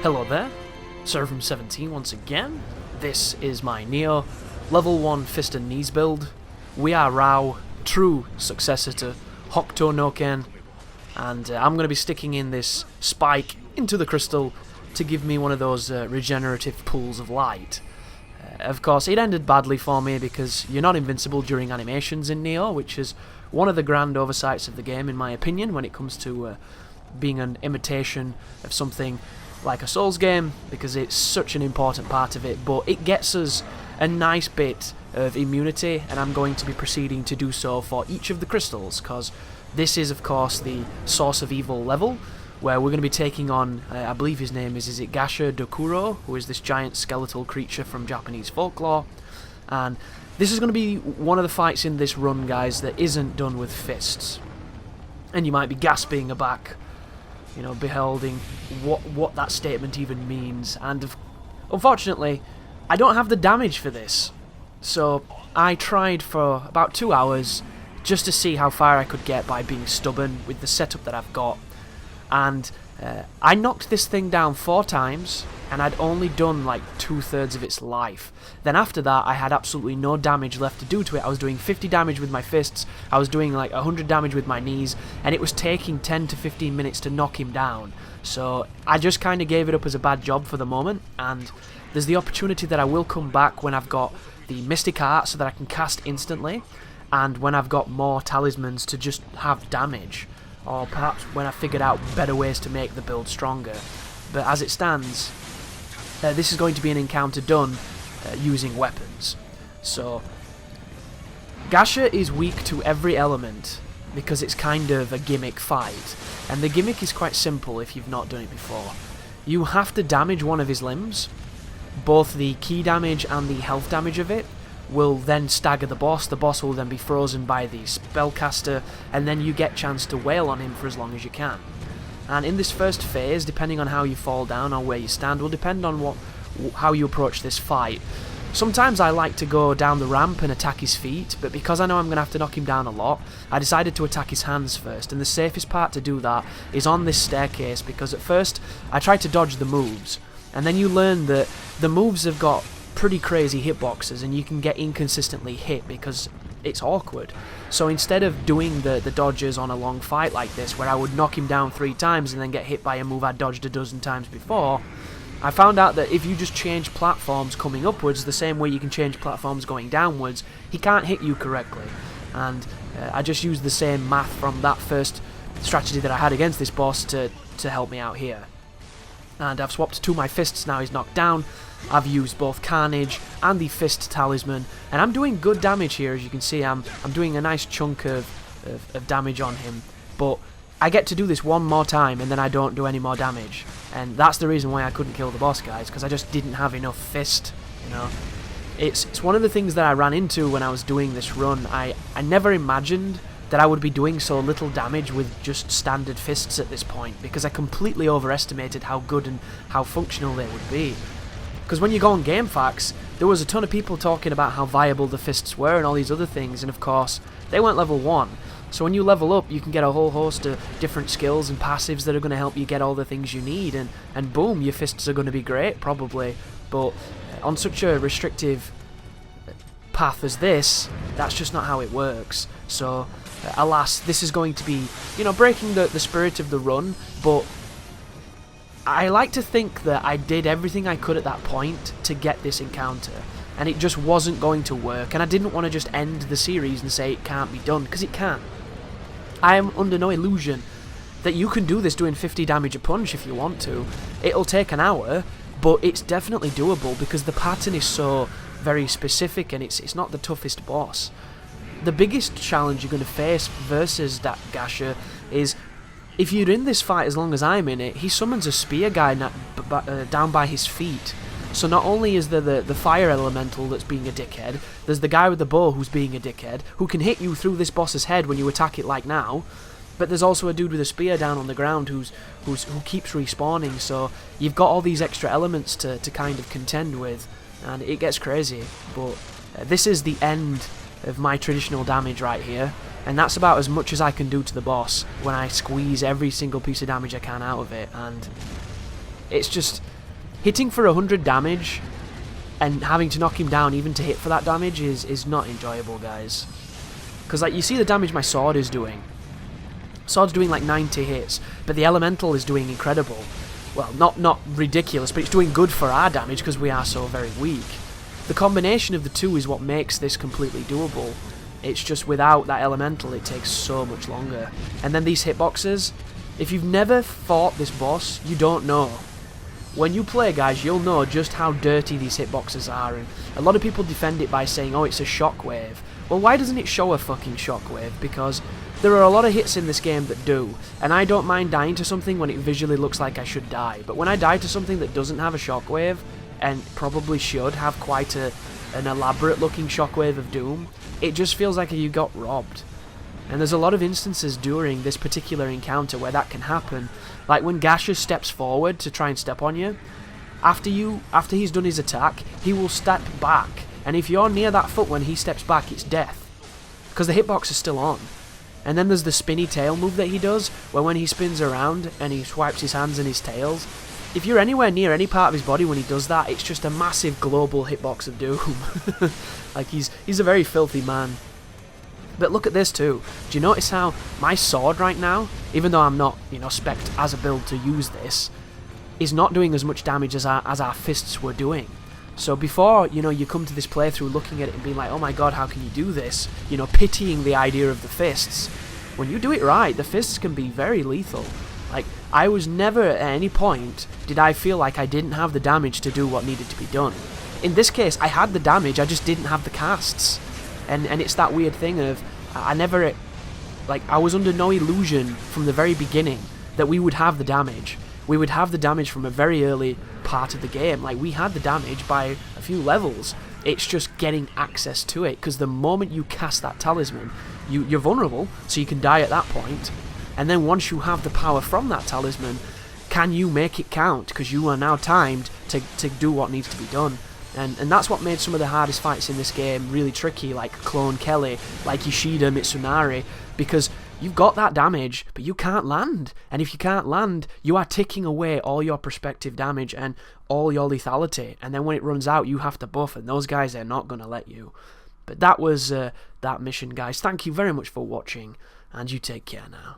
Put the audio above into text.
Hello there, Servum17 once again. This is my Nioh level 1 Fist and Knees build. We are Raoh, true successor to Hokuto no Ken, and I'm going to be sticking in this spike into the crystal to give me one of those regenerative pools of light. Of course, it ended badly for me because you're not invincible during animations in Nioh, which is one of the grand oversights of the game in my opinion when it comes to being an imitation of something like a Souls game, because it's such an important part of it, but it gets us a nice bit of immunity, and I'm going to be proceeding to do so for each of the crystals, because this is of course the Source of Evil level, where we're going to be taking on, I believe his name is it Gasha Dokuro, who is this giant skeletal creature from Japanese folklore, and this is going to be one of the fights in this run, guys, that isn't done with fists. And you might be gasping aback, you know, beholding what that statement even means, and unfortunately I don't have the damage for this, so I tried for about 2 hours just to see how far I could get by being stubborn with the setup that I've got, and I knocked this thing down 4 times, and I'd only done like 2/3 of its life. Then after that I had absolutely no damage left to do to it. I was doing 50 damage with my fists, I was doing like 100 damage with my knees, and it was taking 10 to 15 minutes to knock him down. So I just kind of gave it up as a bad job for the moment, and there's the opportunity that I will come back when I've got the Mystic Art so that I can cast instantly, and when I've got more talismans to just have damage, or perhaps when I figured out better ways to make the build stronger. But as it stands, this is going to be an encounter done using weapons. So Gasha is weak to every element because it's kind of a gimmick fight, and the gimmick is quite simple if you've not done it before. You have to damage one of his limbs. Both the key damage and the health damage of it will then stagger the boss will then be frozen by the spellcaster, and then you get chance to wail on him for as long as you can. And in this first phase, depending on how you fall down or where you stand, will depend on how you approach this fight. Sometimes I like to go down the ramp and attack his feet, but because I know I'm going to have to knock him down a lot, I decided to attack his hands first, and the safest part to do that is on this staircase, because at first I tried to dodge the moves, and then you learn that the moves have got pretty crazy hitboxes, and you can get inconsistently hit because it's awkward. So instead of doing the dodges on a long fight like this, where I would knock him down 3 times and then get hit by a move I dodged a dozen times before, I found out that if you just change platforms coming upwards the same way you can change platforms going downwards, he can't hit you correctly. And I just used the same math from that first strategy that I had against this boss to help me out here. And I've swapped to my fists now. He's knocked down. I've used both Carnage and the Fist Talisman, and I'm doing good damage here. As you can see, I'm doing a nice chunk of damage on him, but I get to do this one more time and then I don't do any more damage, and that's the reason why I couldn't kill the boss, guys, because I just didn't have enough fist, you know. It's one of the things that I ran into when I was doing this run. I never imagined that I would be doing so little damage with just standard fists at this point, because I completely overestimated how good and how functional they would be. Because when you go on GameFAQs, there was a ton of people talking about how viable the fists were and all these other things, and of course, they weren't level 1. So when you level up, you can get a whole host of different skills and passives that are going to help you get all the things you need, and boom, your fists are going to be great, probably. But on such a restrictive path as this, that's just not how it works. So, alas, this is going to be, you know, breaking the spirit of the run, but I like to think that I did everything I could at that point to get this encounter, and it just wasn't going to work, and I didn't want to just end the series and say it can't be done, because it can. I am under no illusion that you can do this doing 50 damage a punch if you want to. It'll take an hour, but it's definitely doable because the pattern is so very specific, and it's not the toughest boss. The biggest challenge you're going to face versus that Gasha is, if you're in this fight as long as I'm in it, he summons a spear guy down by his feet. So not only is there the fire elemental that's being a dickhead, there's the guy with the bow who's being a dickhead, who can hit you through this boss's head when you attack it like now, but there's also a dude with a spear down on the ground who keeps respawning, so you've got all these extra elements to kind of contend with, and it gets crazy. But this is the end of my traditional damage right here, and that's about as much as I can do to the boss when I squeeze every single piece of damage I can out of it, and It's just hitting for 100 damage and having to knock him down even to hit for that damage is not enjoyable, guys. Because like you see the damage my sword is doing. Sword's doing like 90 hits, but the elemental is doing incredible. Well, not ridiculous, but it's doing good for our damage because we are so very weak. The combination of the two is what makes this completely doable. It's just without that elemental it takes so much longer. And then these hitboxes, if you've never fought this boss, you don't know. When you play, guys, you'll know just how dirty these hitboxes are, and a lot of people defend it by saying, oh, it's a shockwave. Well, why doesn't it show a fucking shockwave? Because there are a lot of hits in this game that do, and I don't mind dying to something when it visually looks like I should die, but when I die to something that doesn't have a shockwave, and probably should have quite an elaborate looking shockwave of doom, it just feels like you got robbed. And there's a lot of instances during this particular encounter where that can happen, like when Gasher steps forward to try and step on you, after he's done his attack, he will step back, and if you're near that foot when he steps back, it's death, because the hitbox is still on. And then there's the spinny tail move that he does, where when he spins around and he swipes his hands and his tails, if you're anywhere near any part of his body when he does that, it's just a massive global hitbox of doom. Like he's a very filthy man. But look at this too. Do you notice how my sword right now, even though I'm not, spec'd as a build to use this, is not doing as much damage as our fists were doing. So before, you come to this playthrough looking at it and being like, oh my god, how can you do this? Pitying the idea of the fists. When you do it right, the fists can be very lethal. Like, I was never at any point did I feel like I didn't have the damage to do what needed to be done. In this case, I had the damage, I just didn't have the casts. And it's that weird thing of, I was under no illusion from the very beginning that we would have the damage. We would have the damage from a very early part of the game. Like, we had the damage by a few levels. It's just getting access to it, because the moment you cast that talisman, you're vulnerable, so you can die at that point. And then once you have the power from that talisman, can you make it count? Because you are now timed to do what needs to be done. And that's what made some of the hardest fights in this game really tricky, like Clone Kelly, like Yoshida Mitsunari, because you've got that damage, but you can't land. And if you can't land, you are ticking away all your prospective damage and all your lethality. And then when it runs out, you have to buff, and those guys are not going to let you. But that was that mission, guys. Thank you very much for watching, and you take care now.